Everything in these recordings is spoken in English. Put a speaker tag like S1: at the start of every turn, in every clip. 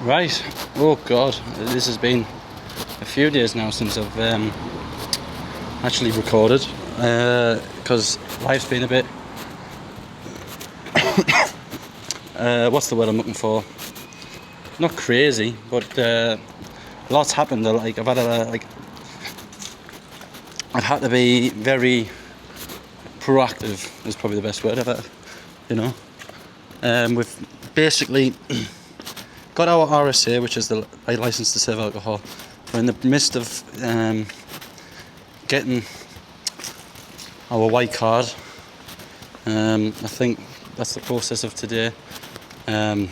S1: Right, oh god, this has been a few days now since I've actually recorded, because life's been a bit, what's the word I'm looking for, not crazy, but lots happened. Like I've had to be very proactive is probably the best word ever, you know. We've basically got our RSA, which is the license to serve alcohol. We're in the midst of getting our white card. I think that's the process of today. And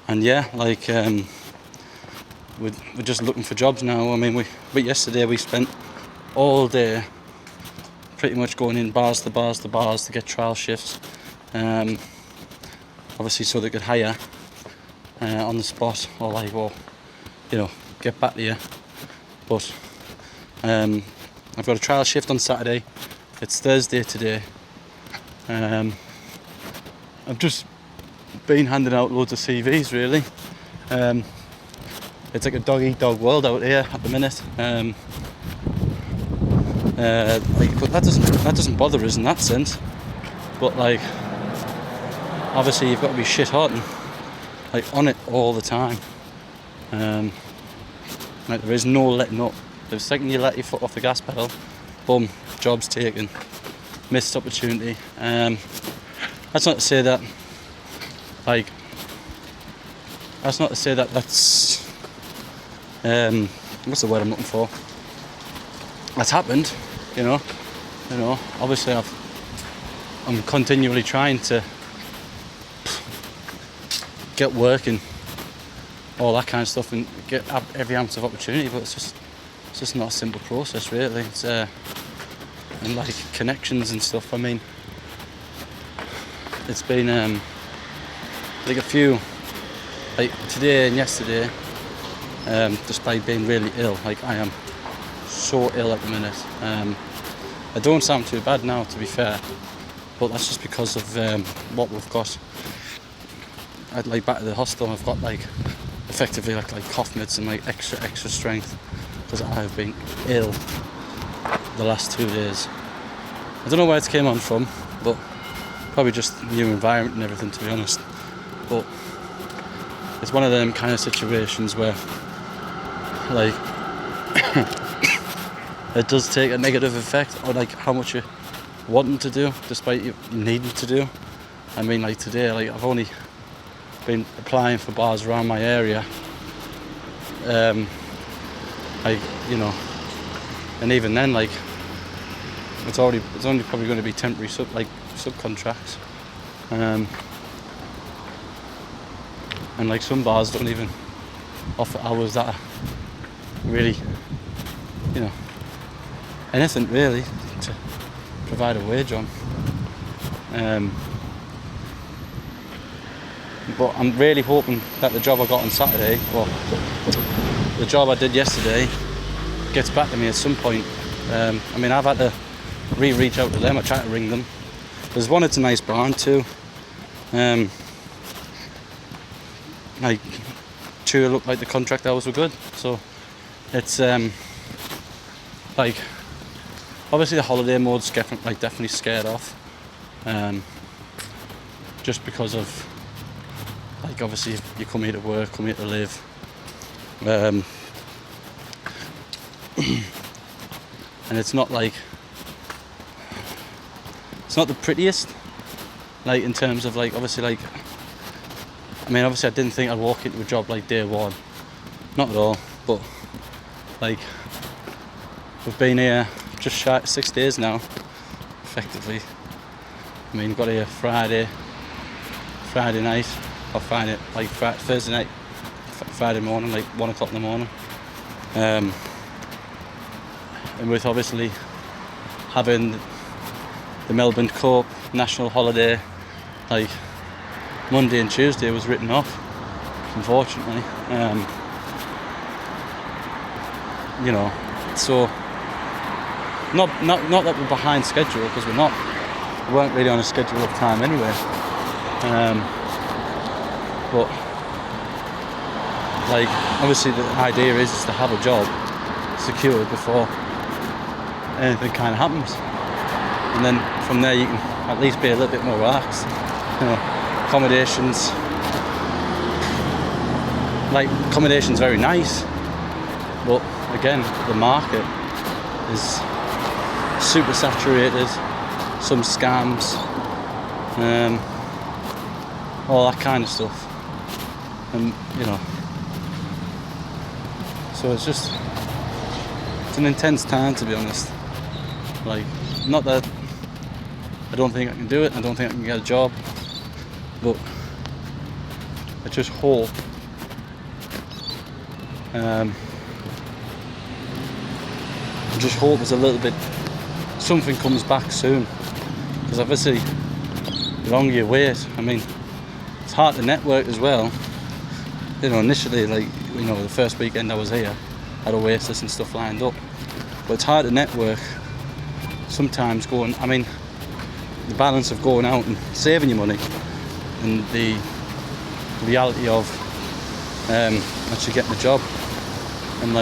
S1: yeah, like we're just looking for jobs now. I mean, yesterday we spent all day pretty much going in bars to bars to bars to get trial shifts. Obviously, so they could hire on the spot, or like, well, you know, get back to you. But I've got a trial shift on Saturday. It's Thursday today. I've just been handing out loads of CVs, really. It's like a dog-eat-dog world out here at the minute. But that doesn't bother us in that sense. But like, obviously, you've got to be shit hot and like on it all the time. Like there is no letting up. The second you let your foot off the gas pedal, boom, job's taken, missed opportunity. That's not to say that, like, that's what's the word I'm looking for? That's happened, you know. Obviously, I'm continually trying to get work and all that kind of stuff and get every ounce of opportunity, but it's just not a simple process, really. It's and like connections and stuff. I mean, it's been like a few, like today and yesterday, despite being really ill. Like I am so ill at the minute. I don't sound too bad now, to be fair, but that's just because of what we've got. Like back at the hostel, I've got like effectively like cough mitts and like extra strength because I've been ill the last 2 days. I don't know where it came on from, but probably just new environment and everything, to be honest. But it's one of them kind of situations where like it does take a negative effect on like how much you're wanting to do despite you needing to do. I mean, like today, like I've only been applying for bars around my area, like, you know, and even then, like it's only probably going to be temporary subcontracts, and like some bars don't even offer hours that are really, you know, anything really to provide a wage on. But I'm really hoping that the job I got on Saturday, or the job I did yesterday, gets back to me at some point. I mean, I've had to reach out to them. I tried to ring them. There's one, it's a nice brand too. Like, two looked like the contract hours were good. So it's like, obviously the holiday mode's definitely scared off. Just because of, like, obviously you come here to work, come here to live. And it's not like, it's not the prettiest, like in terms of like, obviously like, I mean, obviously I didn't think I'd walk into a job like day one, not at all, but like we've been here just shy of 6 days now, effectively. I mean, got here Friday night, or Thursday night, Friday morning, like 1 o'clock in the morning. And with obviously having the Melbourne Cup national holiday, like Monday and Tuesday was written off, unfortunately. You know, so not that we're behind schedule, because we weren't really on a schedule of time anyway. But like, obviously the idea is to have a job secured before anything kind of happens, and then from there you can at least be a little bit more relaxed. Accommodation's very nice, but again, the market is super saturated, some scams, all that kind of stuff, and so it's an intense time, to be honest. Like, not that I don't think I can do it, I don't think I can get a job, but I just hope there's a little bit, something comes back soon, because obviously the longer you wait, I mean, it's hard to network as well. Initially, the first weekend I was here, I had Oasis and stuff lined up, but it's hard to network sometimes the balance of going out and saving your money and the reality of actually getting a job, and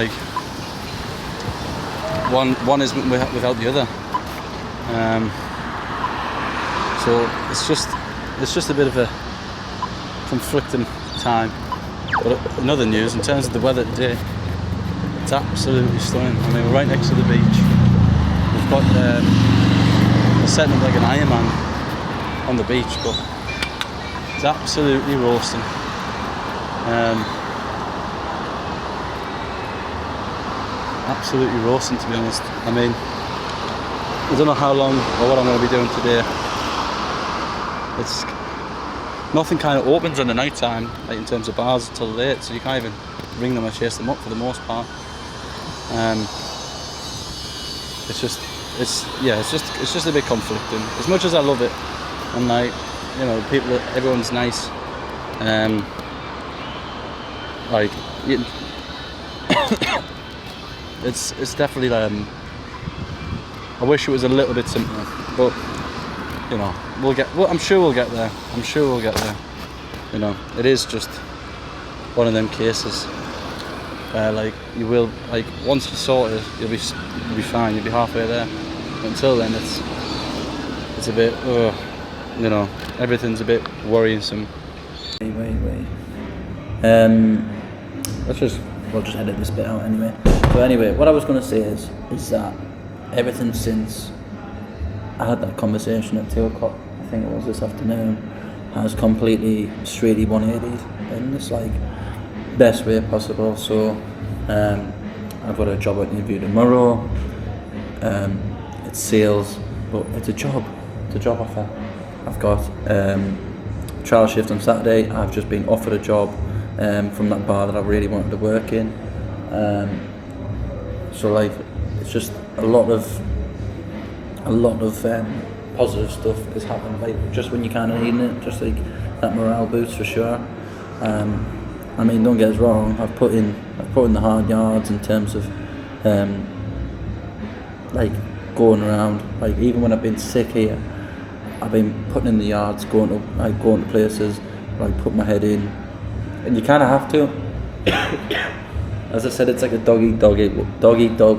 S1: one isn't without the other, so it's just a bit of a conflicting time. But in other news, in terms of the weather today, it's absolutely stunning. I mean, we're right next to the beach. We've got we're setting up like an Ironman on the beach, but it's absolutely roasting. Absolutely roasting, to be honest. I mean, I don't know how long or what I'm going to be doing today. Nothing kind of opens in the night time, like in terms of bars, until late, so you can't even ring them or chase them up for the most part. It's just a bit conflicting. As much as I love it, and everyone's nice. It's definitely I wish it was a little bit simpler, but I'm sure we'll get there. It is just one of them cases where you will, once you sort it, you'll be fine, you'll be halfway there. But until then, it's a bit everything's a bit worrisome.
S2: Wait. We'll just edit this bit out anyway. So anyway, what I was going to say is that everything since I had that conversation at 2 o'clock, I think it was this afternoon, has completely straightly 180'd in this best way possible. So I've got a job interview tomorrow. It's sales, but it's a job offer. I've got trial shift on Saturday. I've just been offered a job from that bar that I really wanted to work in. So it's just a lot of positive stuff is happening, just when you kind of need it, just that morale boost for sure. Don't get us wrong, I've put in the hard yards in terms of going around, even when I've been sick here, I've been putting in the yards, going to places, put my head in, and you kind of have to. As I said, it's like a dog eat dog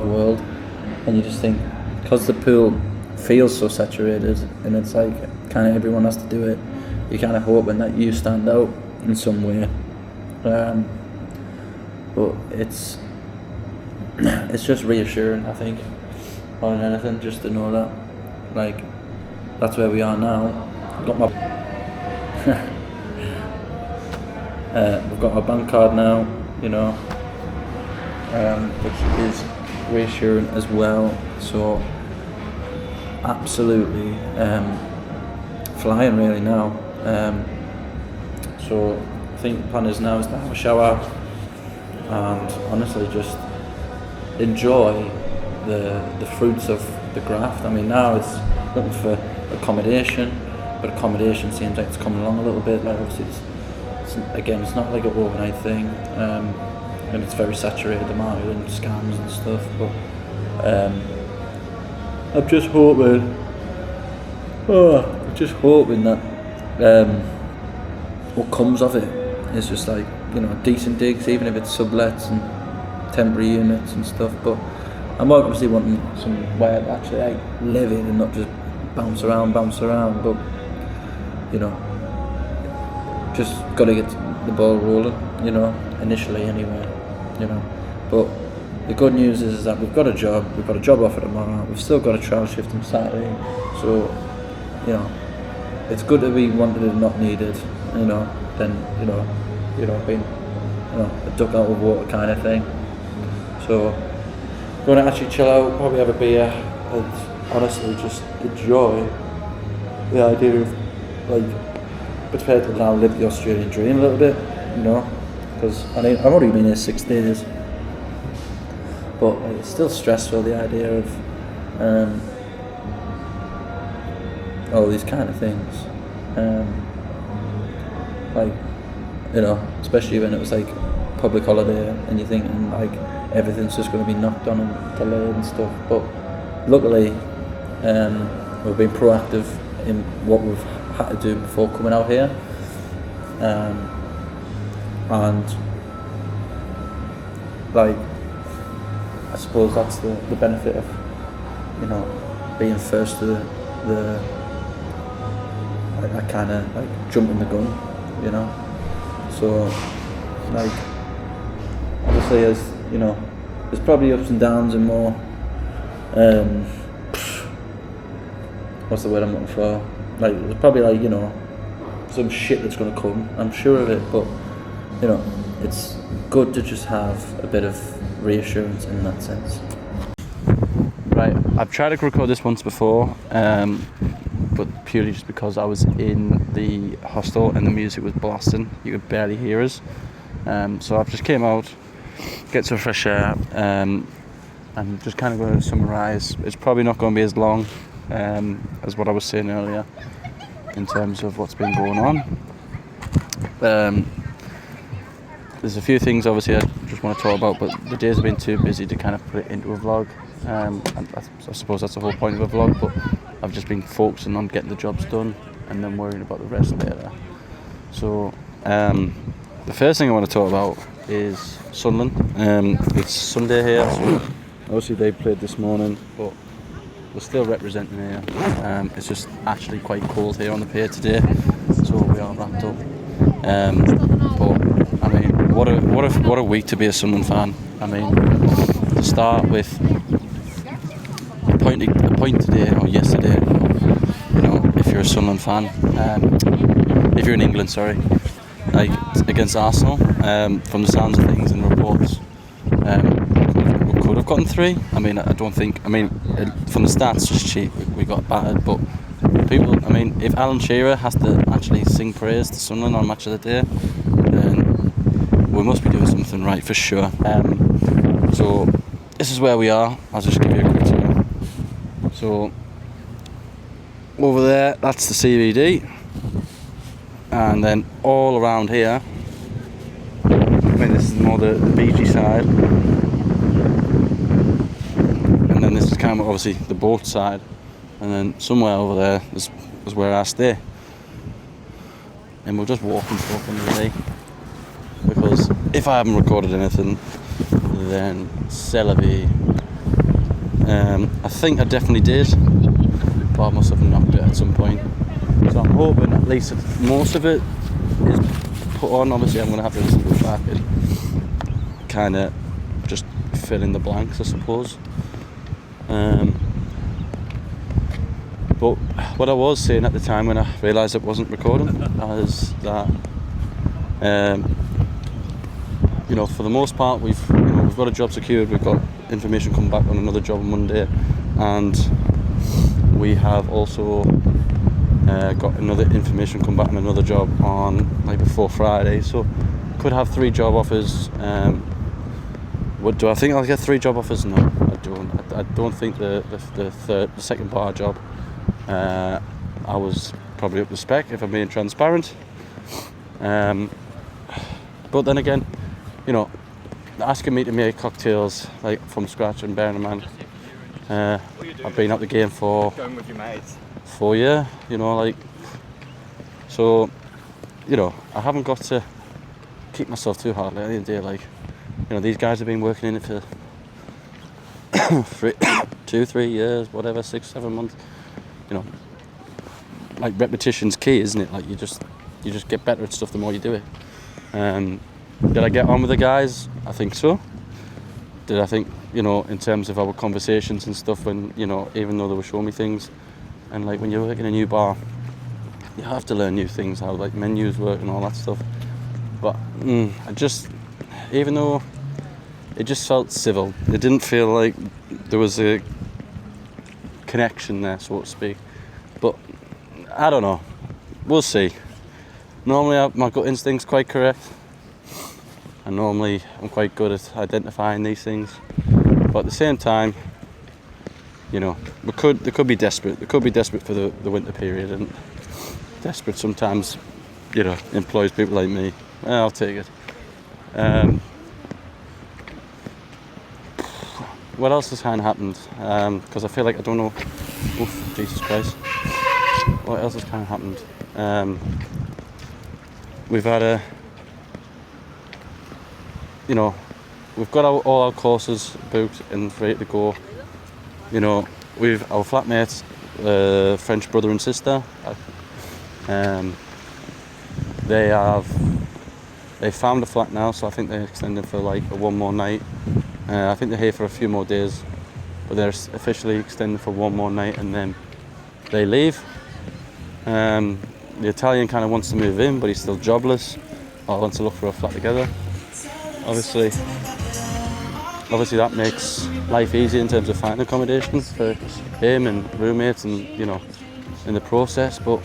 S2: world, and you just think, because the pool feels so saturated, and it's kind of everyone has to do it, you're kind of hoping that you stand out in some way. But it's just reassuring, I think, more than anything, just to know that that's where we are now. We've got our bank card now, which is reassuring as well. So absolutely flying really now. So I think the plan is now is to have a shower and honestly just enjoy the fruits of the graft. Now it's looking for accommodation, but accommodation seems like it's coming along a little bit. Obviously it's not like an overnight thing, and it's very saturated, the market, and scams and stuff, but I'm just hoping that what comes of it is just decent digs, even if it's sublets and temporary units and stuff. But I'm obviously wanting somewhere to actually like live in and not just bounce around. But just got to get the ball rolling, initially anyway, But the good news is that we've got a job offer tomorrow. We've still got a trial shift on Saturday, so it's good to be wanted and not needed, than being a duck out of water kind of thing. So going to actually chill out, probably have a beer, and honestly just enjoy the idea of prepared to now live the Australian dream a little bit, because I've already been here 6 days, but it's still stressful, the idea of all these kind of things, especially when it was like public holiday and you're thinking like everything's just going to be knocked on and delayed and stuff, but luckily we've been proactive in what we've had to do before coming out here, and I suppose that's the benefit of being first to I kind of jumping the gun, so obviously as there's probably ups and downs and more what's the word I'm looking for, there's probably some shit that's going to come, I'm sure of it, but it's good to just have a bit of reassurance in that sense.
S1: Right, I've tried to record this once before, but purely just because I was in the hostel and the music was blasting, you could barely hear us, so I've just came out, get some fresh air, and just kind of going to summarise. It's probably not going to be as long as what I was saying earlier in terms of what's been going on. There's a few things obviously I just want to talk about, but the days have been too busy to kind of put it into a vlog, and I suppose that's the whole point of a vlog, but I've just been focusing on getting the jobs done and then worrying about the rest later. So the first thing I want to talk about is Sunderland. It's Sunday here, so obviously they played this morning, but we're still representing here. It's just actually quite cold here on the pier today, so we are wrapped up. But I mean, what a week to be a Sunderland fan. I mean, to start with a point today or yesterday. If you're a Sunderland fan, if you're in England, sorry, against Arsenal, from the sounds of things and reports, we could have gotten 3. I mean, I don't think. I mean, from the stats, just cheap, we got battered. But people, I mean, if Alan Shearer has to actually sing praise to Sunderland on Match of the Day, then we must be doing something right for sure. So this is where we are. I'll just give you a quick tour. So over there, that's the CBD, and then all around here, I mean, this is more the beachy side, and then this is kind of obviously the boat side, and then somewhere over there is where I stay, and we'll just walk and talk in the day, because if I haven't recorded anything, then c'est la vie. I think I definitely did, but I must have knocked it at some point, so I'm hoping at least most of it is put on. Obviously I'm going to have to listen to it back and kind of just fill in the blanks, I suppose. But what I was saying at the time when I realised it wasn't recording is that for the most part we've got a job secured, we've got information coming back on another job on Monday, and we have also got another information come back on another job on before Friday, so could have 3 job offers. What do I think I'll get 3 job offers? No, I don't. I don't think the second bar job I was probably up to spec, if I'm being transparent. But then again, asking me to make cocktails from scratch, and bearing in mind I've been out the game for going with your mates 4 years, so I haven't got to keep myself too hard. Like, at the end of the day, like, you know, these guys have been working in it for 2-3 years, whatever, 6-7 months. You know, like, repetition's key, isn't it? Like, you just get better at stuff the more you do it. Did I get on with the guys? I think so. Did I think, you know, in terms of our conversations and stuff, when, you know, even though they were showing me things, and like when you work in a new bar, you have to learn new things, how like menus work and all that stuff. But I just, even though it just felt civil, it didn't feel like there was a connection there, so to speak. But I don't know, we'll see. Normally my gut instinct's quite correct, and normally I'm quite good at identifying these things. But at the same time, you know, they could be desperate. They could be desperate for the winter period, and desperate sometimes, you know, employs people like me. I'll take it. What else has kind of happened? Because I feel like I don't know. Oof, Jesus Christ. What else has kind of happened? We've had you know, we've got all our courses booked and ready to go. You know, we've our flatmates, French brother and sister. They found a flat now, so I think they're extending for like one more night. I think they're here for a few more days, but they're officially extending for one more night and then they leave. The Italian kind of wants to move in, but he's still jobless, or wants to look for a flat together. Obviously that makes life easy in terms of finding accommodation for him and roommates, and, you know, in the process. But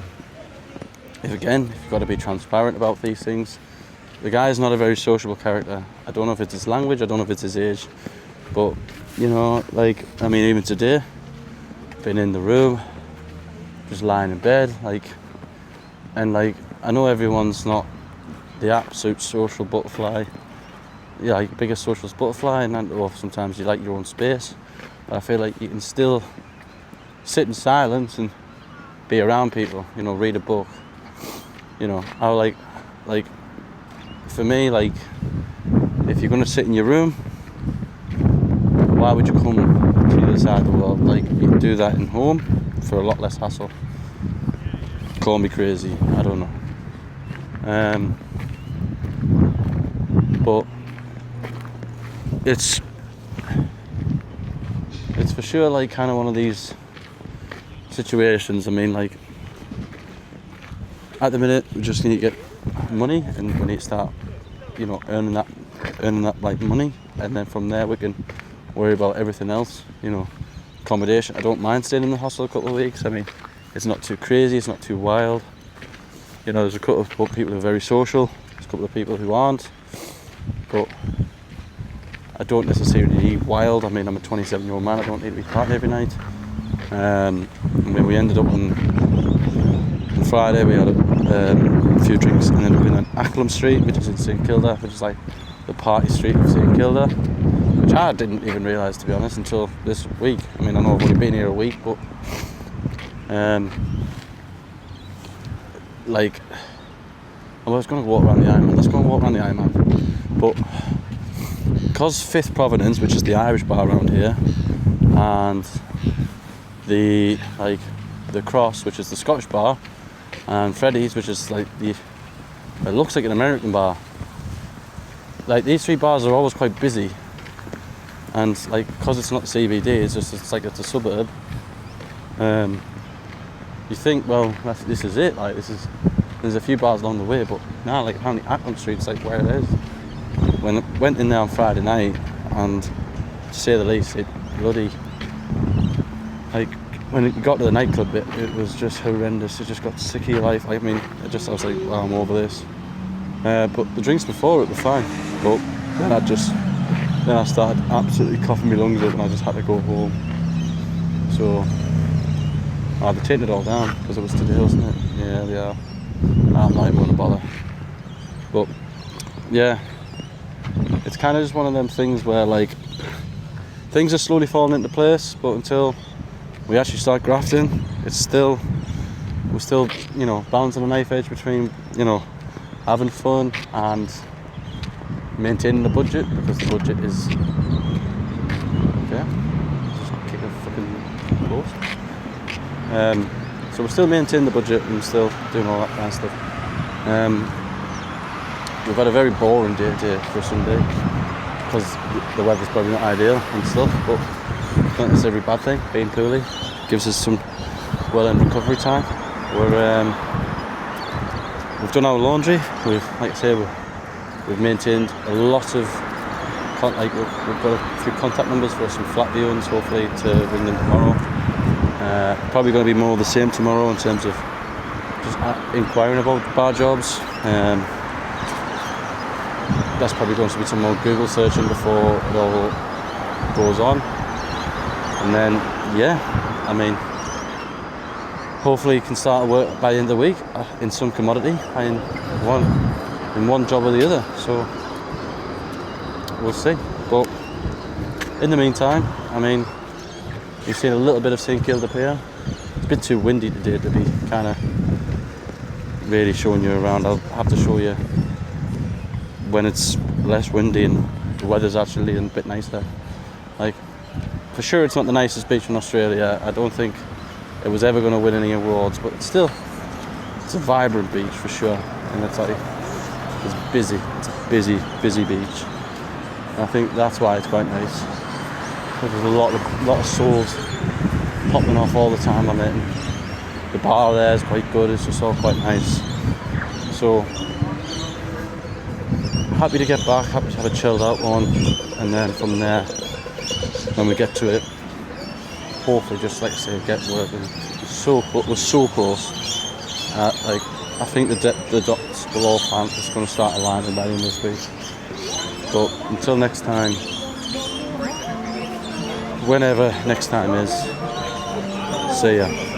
S1: if you've got to be transparent about these things. The guy's not a very sociable character. I don't know if it's his language, I don't know if it's his age, but, you know, like, I mean, even today, been in the room, just lying in bed, like, and like, I know everyone's not the absolute social butterfly, yeah, like biggest socialist butterfly, and or sometimes you like your own space, but I feel like you can still sit in silence and be around people, you know, read a book, you know. I like for me, like, if you're going to sit in your room, why would you come to the other side of the world? Like, you can do that in home for a lot less hassle. Call me crazy, I don't know. But it's for sure like kind of one of these situations. I mean, like, at the minute we just need to get money, and we need to start, you know, earning that like money, and then from there we can worry about everything else, you know. Accommodation, I don't mind staying in the hostel a couple of weeks. I mean, it's not too crazy, it's not too wild, you know. There's a couple of people who are very social, there's a couple of people who aren't, but I don't necessarily need wild. I mean, I'm a 27-year-old man, I don't need to be partying every night. I mean, we ended up on Friday, we had a few drinks and ended up in Acklam Street, which is in St Kilda, which is like the party street of St Kilda, which I didn't even realise, to be honest, until this week. I mean, I know I've only been here a week, but like, I was going to walk around the Ironman. Let's go and walk around the Ironman. But because Fifth Providence, which is the Irish bar around here, and the Cross, which is the Scottish bar, and Freddy's, which is like it looks like an American bar. Like, these three bars are always quite busy, and like, because it's not CBD, it's a suburb. You think, well, this is it. Like, there's a few bars along the way, but now, like, apparently Acklam Street's like where it is. When I went in there on Friday night, and to say the least, it bloody, like, when it got to the nightclub bit, it was just horrendous. It just got sick of your life. I mean, I was like, wow, I'm over this. But the drinks before it were fine. But then I started absolutely coughing my lungs up, and I just had to go home. So, they're taking it all down because it was today, wasn't it? Yeah, they are. I'm not even going to bother. But yeah, it's kind of just one of them things where, like, things are slowly falling into place, but until we actually start grafting, we're still, you know, balancing a knife edge between, you know, having fun and maintaining the budget because the budget is just kick a fucking post. So we're still maintaining the budget and still doing all that kind of stuff. We've had a very boring day today for a Sunday because the weather's probably not ideal and stuff, but I don't think it's every bad thing. Being poorly gives us some well-earned recovery time. We've done our laundry. We've maintained a lot of we've got a few contact numbers for some flat viewings, hopefully to ring them tomorrow. Probably going to be more of the same tomorrow in terms of just inquiring about bar jobs. That's probably going to be some more Google searching before it all goes on. And then, hopefully you can start work by the end of the week in some commodity, in one job or the other. So we'll see. But in the meantime, you've seen a little bit of St Kilda here. It's a bit too windy today to be kind of really showing you around. I'll have to show you when it's less windy and the weather's actually a bit nicer. For sure it's not the nicest beach in Australia. I don't think it was ever going to win any awards, but it's a vibrant beach for sure. And it's busy. It's a busy beach. And I think that's why it's quite nice. There's a lot of souls popping off all the time on it. And the bar there is quite good. It's just all quite nice. So happy to get back. Happy to have a chilled out one, and then from there, when we get to it, hopefully just like I say, get working. We're so close. I think the dots will all find it's going to start aligning by the end of this week. But until next time, whenever next time is, see ya.